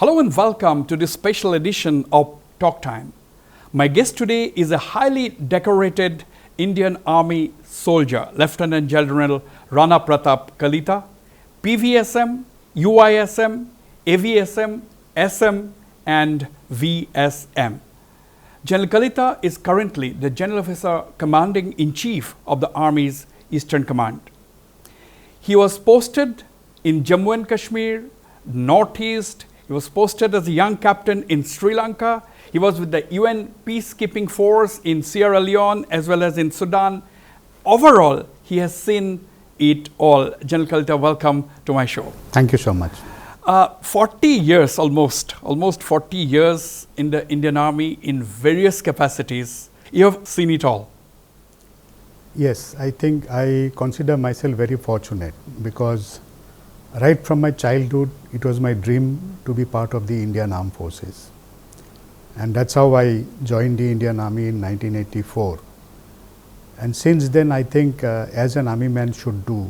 Hello and welcome to this special edition of Talk Time. My guest today is a highly decorated Indian Army soldier, Lieutenant General 𝗟𝗓𝗏 Kalita, PVSM, UISM, AVSM, SM and VSM. General Kalita is currently the General Officer Commanding in Chief of the Army's Eastern Command. He was posted in Jammu and Kashmir, Northeast. He was posted as a young captain in Sri Lanka. He was with the UN peacekeeping force in Sierra Leone as well as in Sudan. Overall, he has seen it all. General Kalita, welcome to my show. Thank you so much. 40 years, almost 40 years in the Indian Army in various capacities. You have seen it all. Yes, I think I consider myself very fortunate because right from my childhood, it was my dream to be part of the Indian Armed Forces. And that's how I joined the Indian Army in 1984. And since then, I think as an army man should do,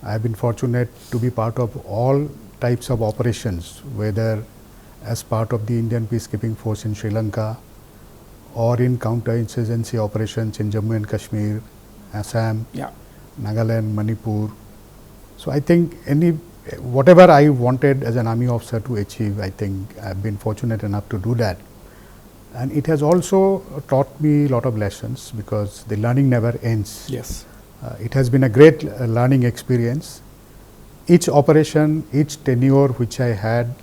I have been fortunate to be part of all types of operations, whether as part of the Indian peacekeeping force in Sri Lanka or in counter-insurgency operations in Jammu and Kashmir, Assam, Nagaland, Manipur. So I think whatever I wanted as an army officer to achieve, I think I have been fortunate enough to do that. And it has also taught me a lot of lessons because the learning never ends. Yes. It has been a great learning experience. Each operation, each tenure which I had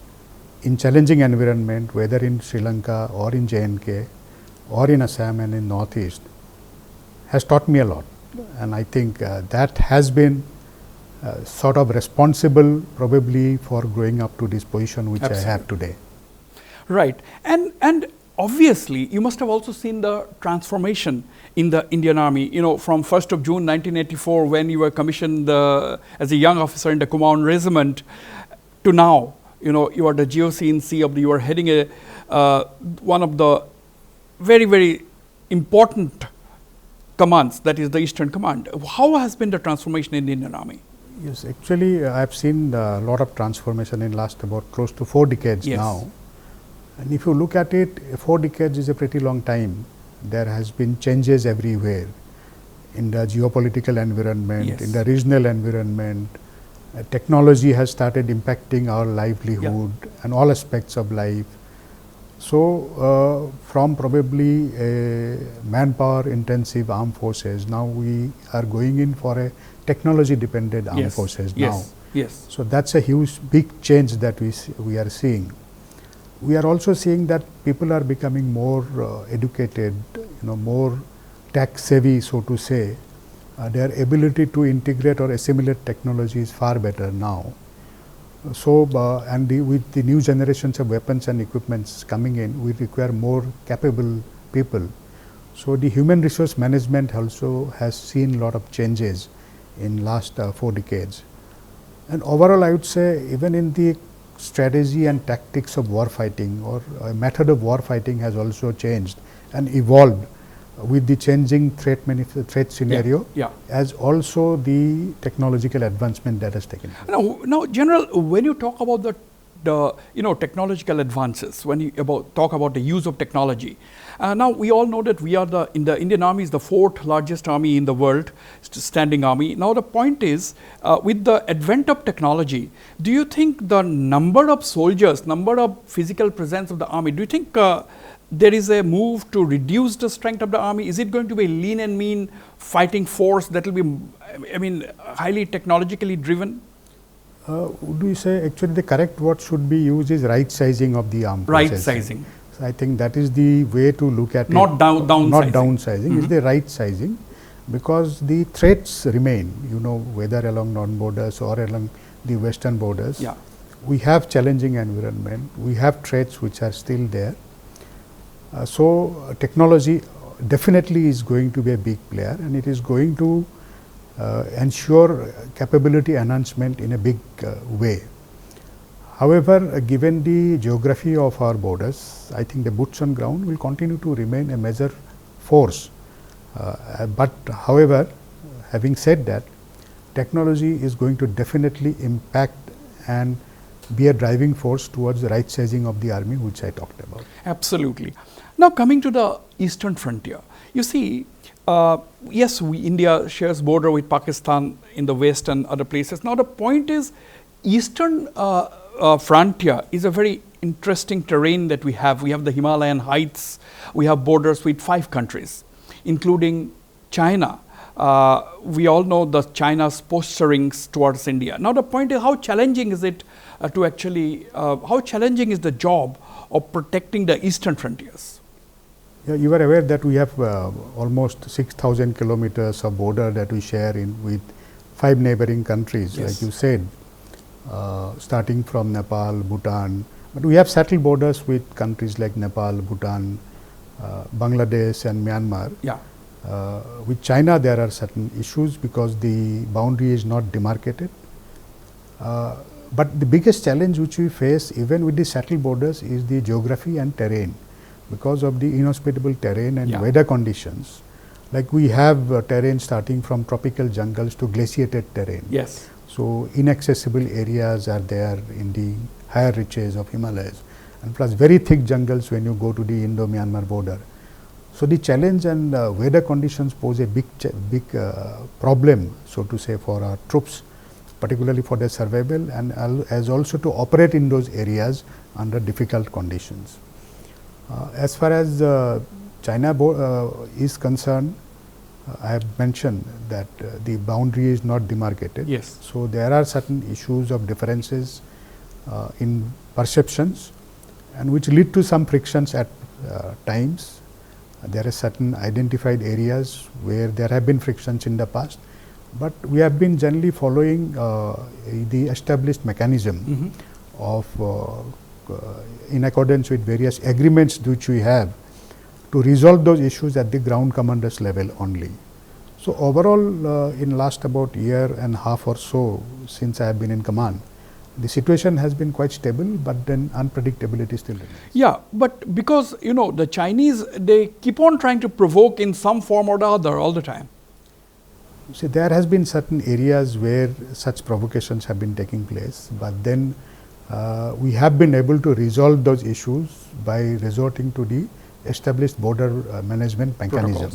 in challenging environment, whether in Sri Lanka or in J&K or in Assam and in Northeast, has taught me a lot. And I think that has been sort of responsible probably for growing up to this position which I have today. Right. And obviously, you must have also seen the transformation in the Indian Army, you know, from 1st of June 1984 when you were commissioned as a young officer in the Command Regiment to now, you know, you are the GOC-in-C you are heading one of the very, very important commands, that is the Eastern Command. How has been the transformation in the Indian Army? Yes, actually I have seen a lot of transformation in last about close to 4 decades now. And if you look at it, 4 decades is a pretty long time. There has been changes everywhere in the geopolitical environment, in the regional environment. Technology has started impacting our livelihood and all aspects of life. So, from probably a manpower intensive armed forces, now we are going in for a technology dependent armed forces now. Yes. So, that's a huge big change that we are seeing. We are also seeing that people are becoming more educated, more tech savvy, so to say. Their ability to integrate or assimilate technology is far better now. So, with the new generations of weapons and equipments coming in, we require more capable people. So, the human resource management also has seen a lot of changes in last 4 decades. And overall, I would say even in the strategy and tactics of war fighting or method of war fighting has also changed and evolved with the changing threat scenario as also the technological advancement that has taken place. Now, General, when you talk about the technological advances, when you talk about the use of technology, now we all know that we are in the Indian Army is the 4th largest army in the world, standing army. Now the point is, with the advent of technology, do you think the number of soldiers, number of physical presence of the army, do you think there is a move to reduce the strength of the army? Is it going to be a lean and mean fighting force that will be, highly technologically driven? Would we say actually the correct word should be used is right sizing of the armed forces. Right sizing. So I think that is the way to look at not it. Downsizing. Not downsizing. It's the right sizing because the threats remain, whether along northern borders or along the western borders. We have challenging environment. We have threats which are still there. So technology definitely is going to be a big player and it is going to ensure capability enhancement in a big way. However, given the geography of our borders, I think the boots on ground will continue to remain a major force. But however, having said that, technology is going to definitely impact and be a driving force towards the right sizing of the army, which I talked about. Absolutely. Now coming to the eastern frontier, you see, yes, India shares border with Pakistan in the west and other places. Now the point is, eastern frontier is a very interesting terrain that we have. We have the Himalayan heights. We have borders with 5 countries, including China. We all know the China's posturings towards India. Now the point is, how challenging is it to actually, how challenging is the job of protecting the eastern frontiers? Yeah, you are aware that we have almost 6,000 kilometers of border that we share with 5 neighboring countries, Yes. like you said, starting from Nepal, Bhutan. But we have settled borders with countries like Nepal, Bhutan, Bangladesh and Myanmar. Yeah. With China, there are certain issues because the boundary is not demarcated. But the biggest challenge which we face even with the settled borders is the geography and terrain. Because of the inhospitable terrain and Yeah. weather conditions, like we have terrain starting from tropical jungles to glaciated terrain. Yes. So inaccessible areas are there in the higher reaches of Himalayas, and plus very thick jungles when you go to the Indo-Myanmar border. So the challenge and weather conditions pose a big problem, so to say, for our troops, particularly for their survival and as also to operate in those areas under difficult conditions. As far as China is concerned, I have mentioned that the boundary is not demarcated. Yes. So there are certain issues of differences in perceptions, and which lead to some frictions at times. There are certain identified areas where there have been frictions in the past, but we have been generally following the established mechanism of in accordance with various agreements which we have to resolve those issues at the ground commanders level only. So overall, in last about year and a half or so since I have been in command, the situation has been quite stable, but then unpredictability still remains. Yeah, but because you know the Chinese, they keep on trying to provoke in some form or the other all the time. See, there has been certain areas where such provocations have been taking place, but then we have been able to resolve those issues by resorting to the established border management mechanism.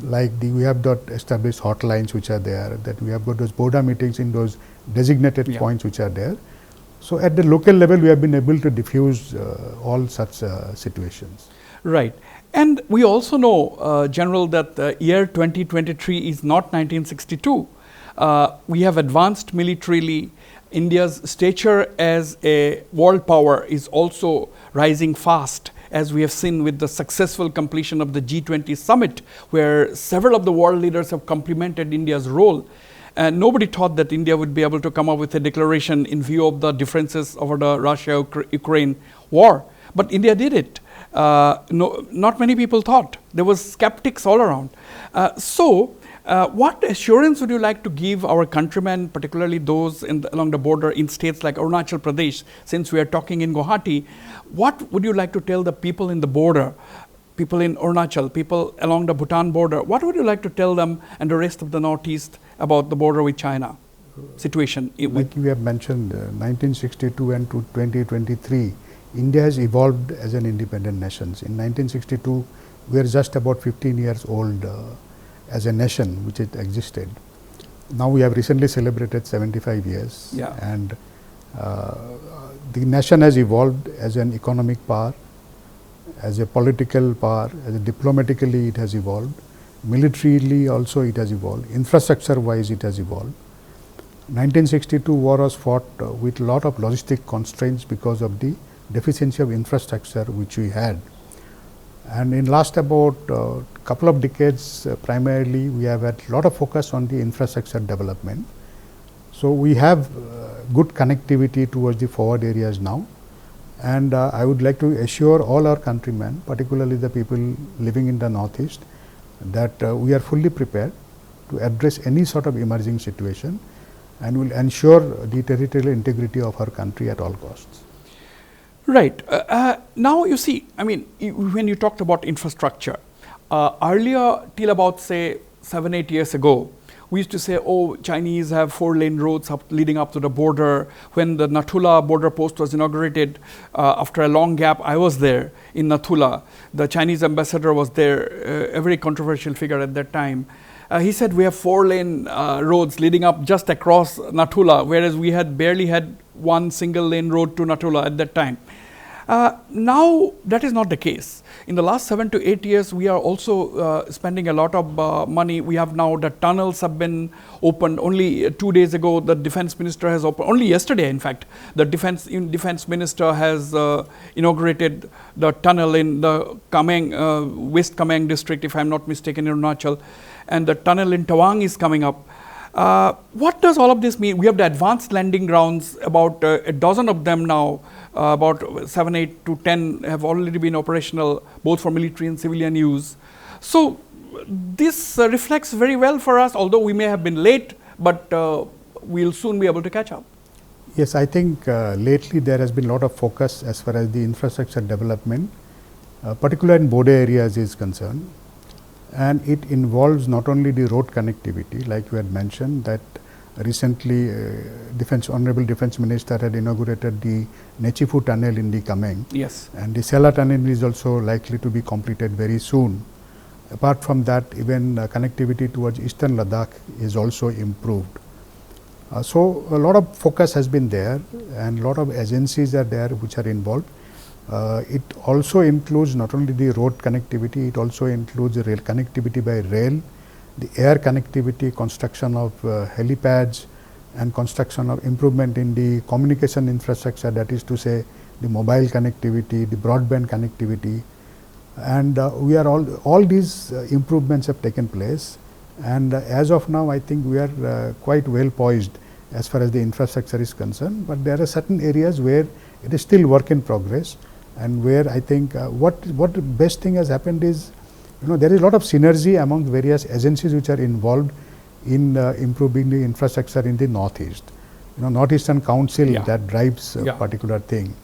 Like we have got established hotlines which are there, that we have got those border meetings in those designated points which are there. So at the local level, we have been able to diffuse all such situations. Right. And we also know, General, that the year 2023 is not 1962. We have advanced militarily. India's stature as a world power is also rising fast, as we have seen with the successful completion of the G20 summit, where several of the world leaders have complimented India's role. And nobody thought that India would be able to come up with a declaration in view of the differences over the Russia-Ukraine war. But India did it. Not many people thought. There was skeptics all around. What assurance would you like to give our countrymen, particularly those along the border in states like Arunachal Pradesh, since we are talking in Guwahati? What would you like to tell the people in the border, people in Arunachal, people along the Bhutan border? What would you like to tell them and the rest of the Northeast about the border with China situation? Like you have mentioned, 1962 and to 2023, India has evolved as an independent nation. In 1962, we are just about 15 years old as a nation which it existed. Now we have recently celebrated 75 years, and the nation has evolved as an economic power, as a political power, as a diplomatically it has evolved, militarily also it has evolved, infrastructure wise it has evolved. 1962 war was fought with a lot of logistic constraints because of the deficiency of infrastructure which we had. And in last about couple of decades, primarily we have had a lot of focus on the infrastructure development. So we have good connectivity towards the forward areas now, and I would like to assure all our countrymen, particularly the people living in the Northeast, that we are fully prepared to address any sort of emerging situation and will ensure the territorial integrity of our country at all costs. Right. Now you see, I mean, when you talked about infrastructure, earlier till about say 7-8 years ago, we used to say, oh, Chinese have 4-lane roads leading up to the border. When the 𝗡𝗢𝗓 border post was inaugurated, after a long gap, I was there in 𝗡𝗢𝗓. The Chinese ambassador was there, a very controversial figure at that time. He said we have 4-lane roads leading up just across 𝗡𝗓𝗓, whereas we had barely had one single lane road to 𝗡𝗓𝗓 at that time. Now that is not the case. In the last 7 to 8 years, we are also spending a lot of money. We have now the tunnels have been opened. Only 2 days ago, the defense minister has opened. Only yesterday, in fact, the defense minister has inaugurated the tunnel in the West Kameng district, if I am not mistaken, in Arunachal, and the tunnel in Tawang is coming up. What does all of this mean? We have the advanced landing grounds, about a dozen of them now, about 7, 8 to 10 have already been operational, both for military and civilian use. So this reflects very well for us, although we may have been late, but we'll soon be able to catch up. Yes, I think lately there has been a lot of focus as far as the infrastructure development, particularly in border areas is concerned. And it involves not only the road connectivity, like you had mentioned, that recently Honorable Defense Minister had inaugurated the Nechifu tunnel in the Kameng. Yes. And the Sela tunnel is also likely to be completed very soon. Apart from that, even connectivity towards eastern Ladakh is also improved. So a lot of focus has been there, and a lot of agencies are there which are involved. It also includes not only the road connectivity, it also includes the rail connectivity by rail, the air connectivity, construction of helipads, and construction of improvement in the communication infrastructure, that is to say the mobile connectivity, the broadband connectivity. And we are all these improvements have taken place, and as of now I think we are quite well poised as far as the infrastructure is concerned, but there are certain areas where it is still work in progress, and where I think what the best thing has happened is, there is a lot of synergy among various agencies which are involved in improving the infrastructure in the Northeast. Northeastern Council that drives a particular thing,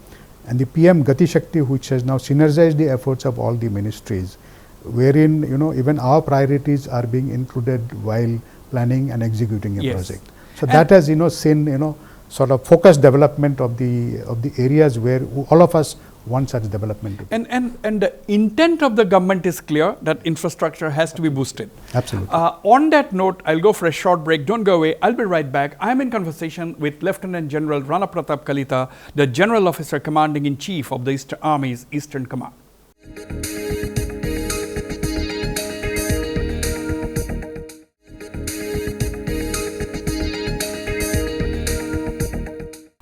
and the PM Gati Shakti, which has now synergized the efforts of all the ministries, wherein even our priorities are being included while planning and executing a project. So that has seen sort of focused development of the areas where all of us want such development. And the intent of the government is clear, that infrastructure has to be boosted. Absolutely. On that note, I'll go for a short break. Don't go away. I'll be right back. I'm in conversation with Lieutenant General 𝗓𝗡𝗔𝗦𝗧 Kalita, the General Officer Commanding in Chief of the Army's Eastern Command.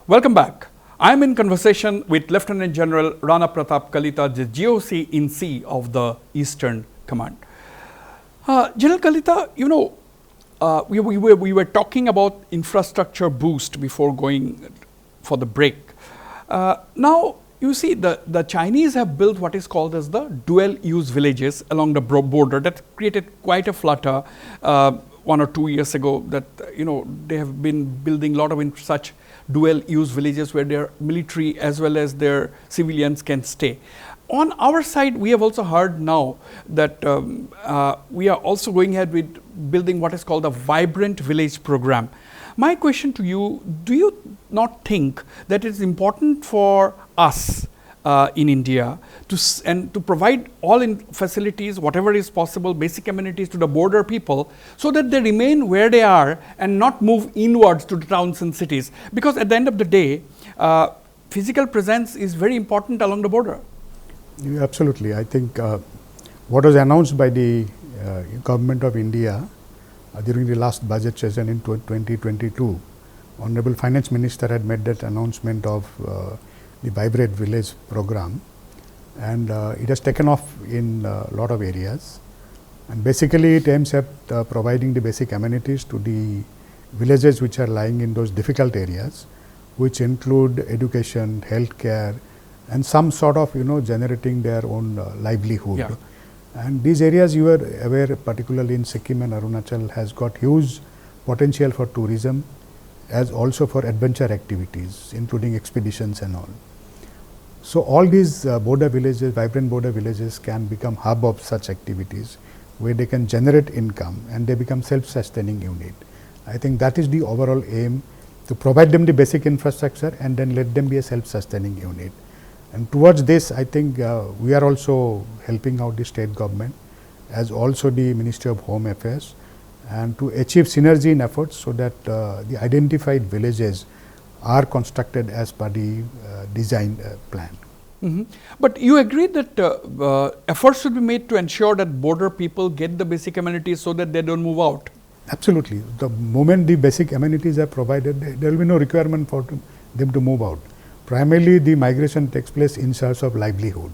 Welcome back. I am in conversation with Lieutenant General 𝗓𝗓𝗘𝗓 Kalita, the GOC-in-C of the Eastern Command. General Kalita, we were talking about infrastructure boost before going for the break. Now, you see, the Chinese have built what is called as the dual-use villages along the border. That created quite a flutter 1 or 2 years ago, that they have been building a lot of such dual-use villages where their military as well as their civilians can stay. On our side, we have also heard now that we are also going ahead with building what is called the Vibrant Village program. My question to you, do you not think that it is important for us in India to provide all facilities, whatever is possible, basic amenities to the border people, so that they remain where they are and not move inwards to the towns and cities? Because at the end of the day, physical presence is very important along the border. Yeah, absolutely. I think what was announced by the Government of India during the last budget session in 2022, Honorable Finance Minister had made that announcement of the Vibrant Village program, and it has taken off in a lot of areas, and basically it aims at providing the basic amenities to the villages which are lying in those difficult areas, which include education, healthcare, and some sort of generating their own livelihood. Yeah. And these areas, you are aware, particularly in Sikkim and Arunachal, has got huge potential for tourism as also for adventure activities, including expeditions and all. So all these border villages, vibrant border villages, can become hub of such activities, where they can generate income and they become self-sustaining unit. I think that is the overall aim, to provide them the basic infrastructure and then let them be a self-sustaining unit. And towards this, I think we are also helping out the state government as also the Ministry of Home Affairs, and to achieve synergy in efforts so that the identified villages are constructed as per the design plan. But you agree that efforts should be made to ensure that border people get the basic amenities so that they don't move out? Absolutely. The moment the basic amenities are provided, there will be no requirement for them to move out. Primarily, the migration takes place in search of livelihood.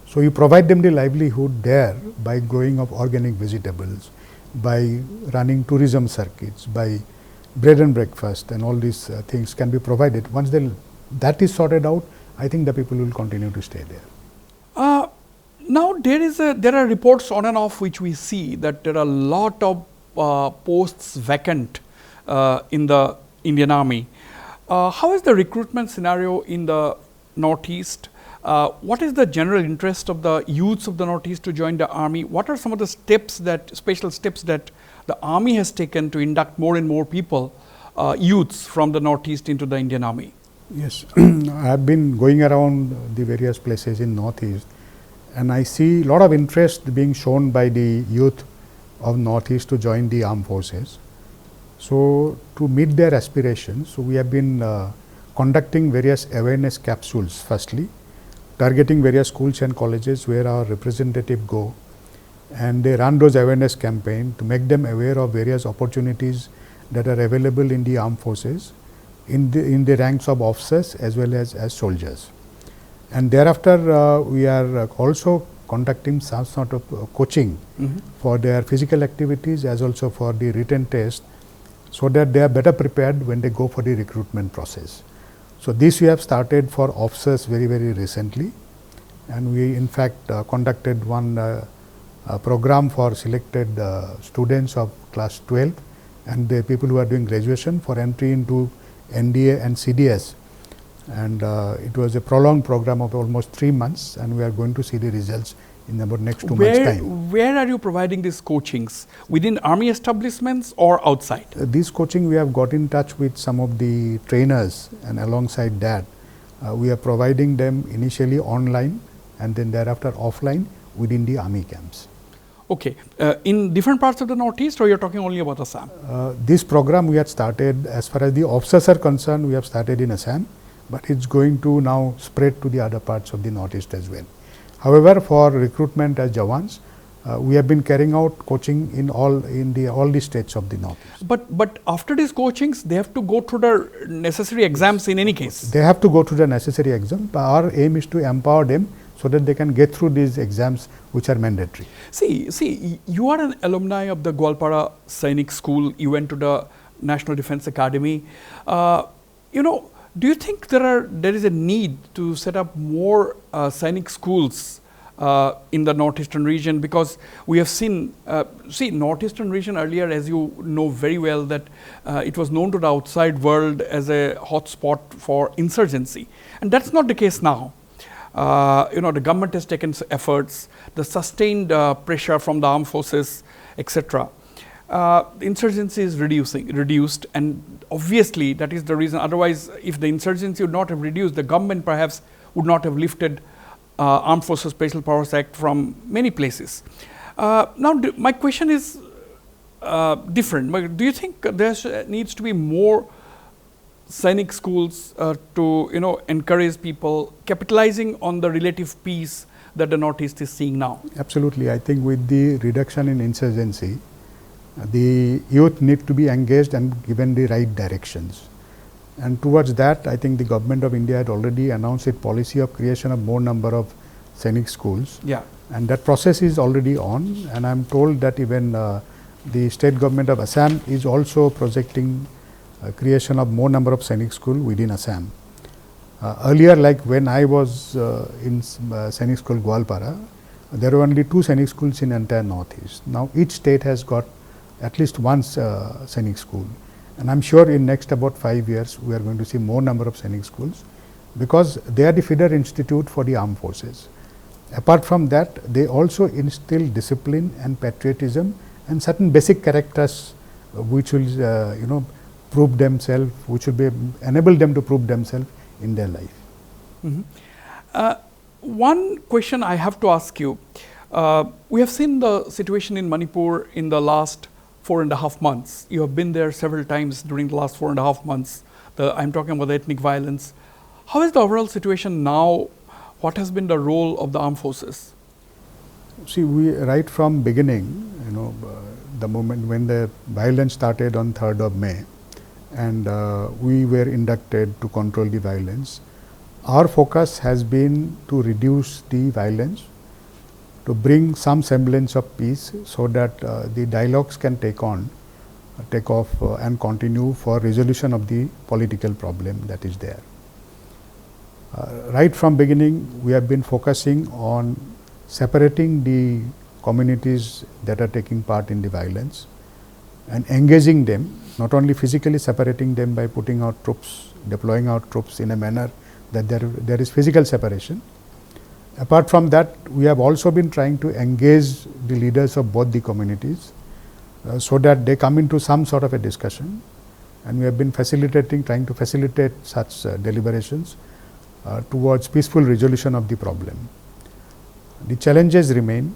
So, you provide them the livelihood there by growing of organic vegetables, by running tourism circuits, by bread and breakfast, and all these things can be provided. Once that is sorted out, I think the people will continue to stay there. Now, there are reports on and off which we see that there are a lot of posts vacant in the Indian Army. How is the recruitment scenario in the Northeast? What is the general interest of the youths of the Northeast to join the Army? What are some of the special steps that the Army has taken to induct more and more people, youths from the Northeast into the Indian Army? Yes, I have been going around the various places in Northeast, and I see a lot of interest being shown by the youth of Northeast to join the armed forces. So, to meet their aspirations, so we have been conducting various awareness capsules firstly, targeting various schools and colleges where our representative go, and they run those awareness campaign to make them aware of various opportunities that are available in the armed forces in the ranks of officers as well as soldiers. And thereafter, we are also conducting some sort of coaching for their physical activities as also for the written test, so that they are better prepared when they go for the recruitment process. So, this we have started for officers very recently, and we in fact conducted one program for selected students of class 12 and the people who are doing graduation for entry into NDA and CDS, and it was a prolonged program of almost 3 months, and we are going to see the results in about next 2 months time. Where are you providing these coachings? Within army establishments or outside? This coaching we have got in touch with some of the trainers, and alongside that we are providing them initially online and then thereafter offline within the army camps. Okay, in different parts of the Northeast, or you are talking only about Assam? This program we had started, as far as the officers are concerned, we have started in Assam, but it's going to now spread to the other parts of the Northeast as well. However, for recruitment as Jawans, we have been carrying out coaching in all the states of the Northeast. But after these coachings, they have to go through the necessary exams in any case? They have to go through the necessary exam. Our aim is to empower them so that they can get through these exams which are mandatory. See, you are an alumni of the 𝗟𝗡𝗙 Sainik School. You went to the National Defence Academy. Do you think there is a need to set up more Sainik schools in the Northeastern region? Because we have seen, Northeastern region earlier, as you know very well, that it was known to the outside world as a hotspot for insurgency, and that's not the case now. The government has taken efforts, the sustained pressure from the armed forces, etc. The insurgency is reduced, and obviously that is the reason. Otherwise, if the insurgency would not have reduced, the government perhaps would not have lifted Armed Forces Special Powers Act from many places. Now, my question is different. Do you think there needs to be more Sainik schools to encourage people, capitalizing on the relative peace that the Northeast is seeing now? Absolutely. I think with the reduction in insurgency, the youth need to be engaged and given the right directions. And towards that, I think the government of India had already announced its policy of creation of more number of Sainik schools. Yeah. And that process is already on, and I am told that even the state government of Assam is also projecting creation of more number of Sainik school within Assam. Earlier, like when I was in Sainik school 𝗟𝗡𝗙, there were only 2 Sainik schools in entire Northeast. Now each state has got at least one Sainik school, and I am sure in next about 5 years we are going to see more number of Sainik schools, because they are the feeder institute for the armed forces. Apart from that, they also instill discipline and patriotism and certain basic characters which will prove themselves, which will be enable them to prove themselves in their life. One question I have to ask you, we have seen the situation in Manipur in the last 4.5 months. You have been there several times during the last 4.5 months. I'm talking about the ethnic violence. How is the overall situation now? What has been the role of the armed forces? See, we right from beginning, the moment when the violence started on 3rd of May, and we were inducted to control the violence, our focus has been to reduce the violence, to bring some semblance of peace so that the dialogues can take off and continue for resolution of the political problem that is there. Right from beginning, we have been focusing on separating the communities that are taking part in the violence and engaging them, not only physically separating them by putting out troops, deploying out troops in a manner that there is physical separation. Apart from that, we have also been trying to engage the leaders of both the communities so that they come into some sort of a discussion, and we have been trying to facilitate such deliberations towards peaceful resolution of the problem. The challenges remain.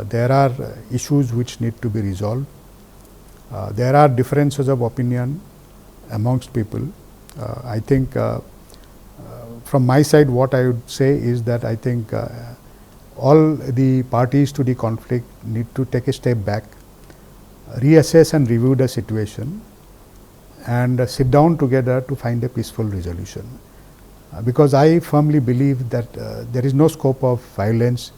There are issues which need to be resolved. There are differences of opinion amongst people. I think from my side, what I would say is that I think all the parties to the conflict need to take a step back, reassess and review the situation, and sit down together to find a peaceful resolution. Because I firmly believe that there is no scope of violence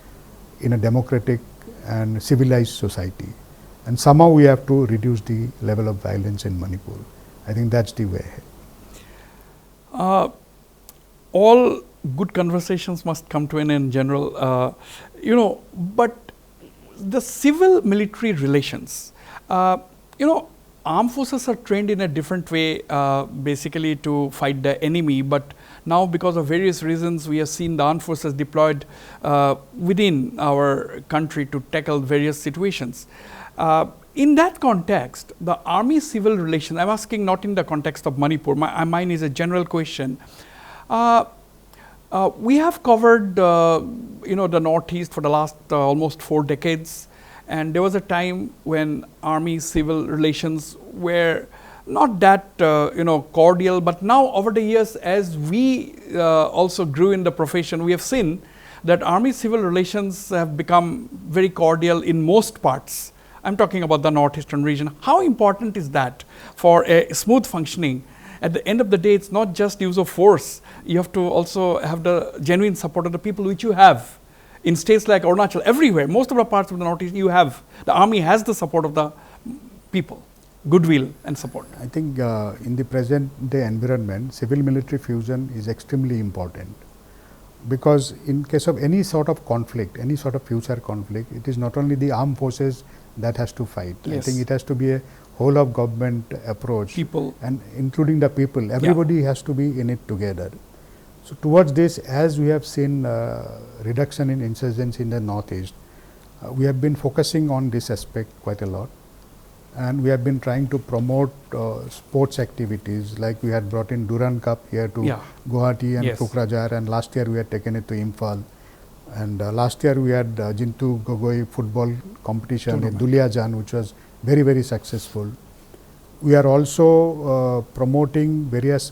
in a democratic and civilized society, and somehow we have to reduce the level of violence in Manipur. I think that's the way ahead. All good conversations must come to an end, General. But the civil-military relations, armed forces are trained in a different way, basically to fight the enemy. But now, because of various reasons, we have seen the armed forces deployed within our country to tackle various situations. In that context, the army civil relations, I'm asking not in the context of Manipur, mine is a general question. We have covered the Northeast for the last almost 4 decades, and there was a time when army civil relations were not that cordial, but now over the years, as we also grew in the profession, we have seen that army civil relations have become very cordial in most parts. I'm talking about the northeastern region. How important is that for a smooth functioning? At the end of the day, it's not just use of force. You have to also have the genuine support of the people, which you have in states like Arunachal. Everywhere, most of the parts of the Northeast, you have. The army has the support of the people, goodwill and support. I think in the present day environment, civil-military fusion is extremely important, because in case of any sort of conflict, any sort of future conflict, it is not only the armed forces that has to fight. Yes. I think it has to be a whole of government approach, People, and including the people, everybody has to be in it together. So towards this, as we have seen reduction in insurgency in the Northeast, we have been focusing on this aspect quite a lot, and we have been trying to promote sports activities, like we had brought in Durand Cup here to Guwahati and 𝗡𝗢𝗥𝗧𝗏, and last year we had taken it to Imphal, and last year we had Jintu Gogoi football competition in Duliajan, which was very, very successful. We are also promoting various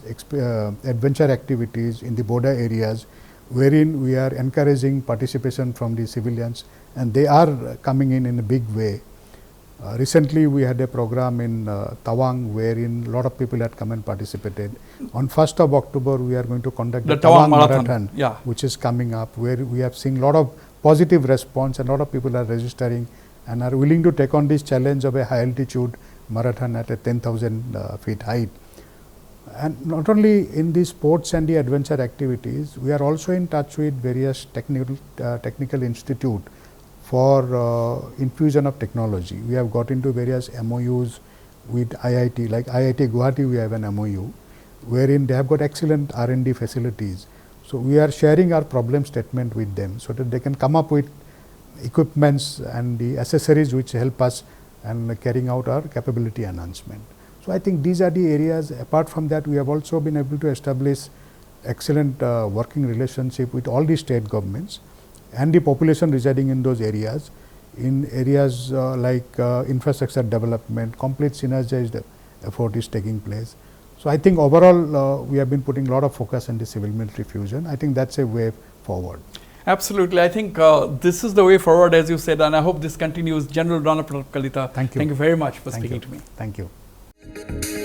adventure activities in the border areas, wherein we are encouraging participation from the civilians, and they are coming in a big way. Recently, we had a program in Tawang, wherein a lot of people had come and participated. On 1st of October, we are going to conduct the Tawang Marathon, which is coming up, where we have seen a lot of positive response, and a lot of people are registering and are willing to take on this challenge of a high altitude marathon at a 10,000 feet height. And not only in the sports and the adventure activities, we are also in touch with various technical institute for infusion of technology. We have got into various MOUs with IIT, like IIT Guwahati we have an MOU, wherein they have got excellent R&D facilities. So, we are sharing our problem statement with them, so that they can come up with equipments and the accessories which help us and carrying out our capability enhancement. So, I think these are the areas. Apart from that, we have also been able to establish excellent working relationship with all the state governments and the population residing in those areas, in areas like infrastructure development. Complete synergized effort is taking place. So, I think overall we have been putting a lot of focus on the civil military fusion. I think that's a way forward. Absolutely. I think this is the way forward, as you said, and I hope this continues. General Rana Pratap Kalita, thank you. Thank you very much for Thank speaking you. to me. Thank you.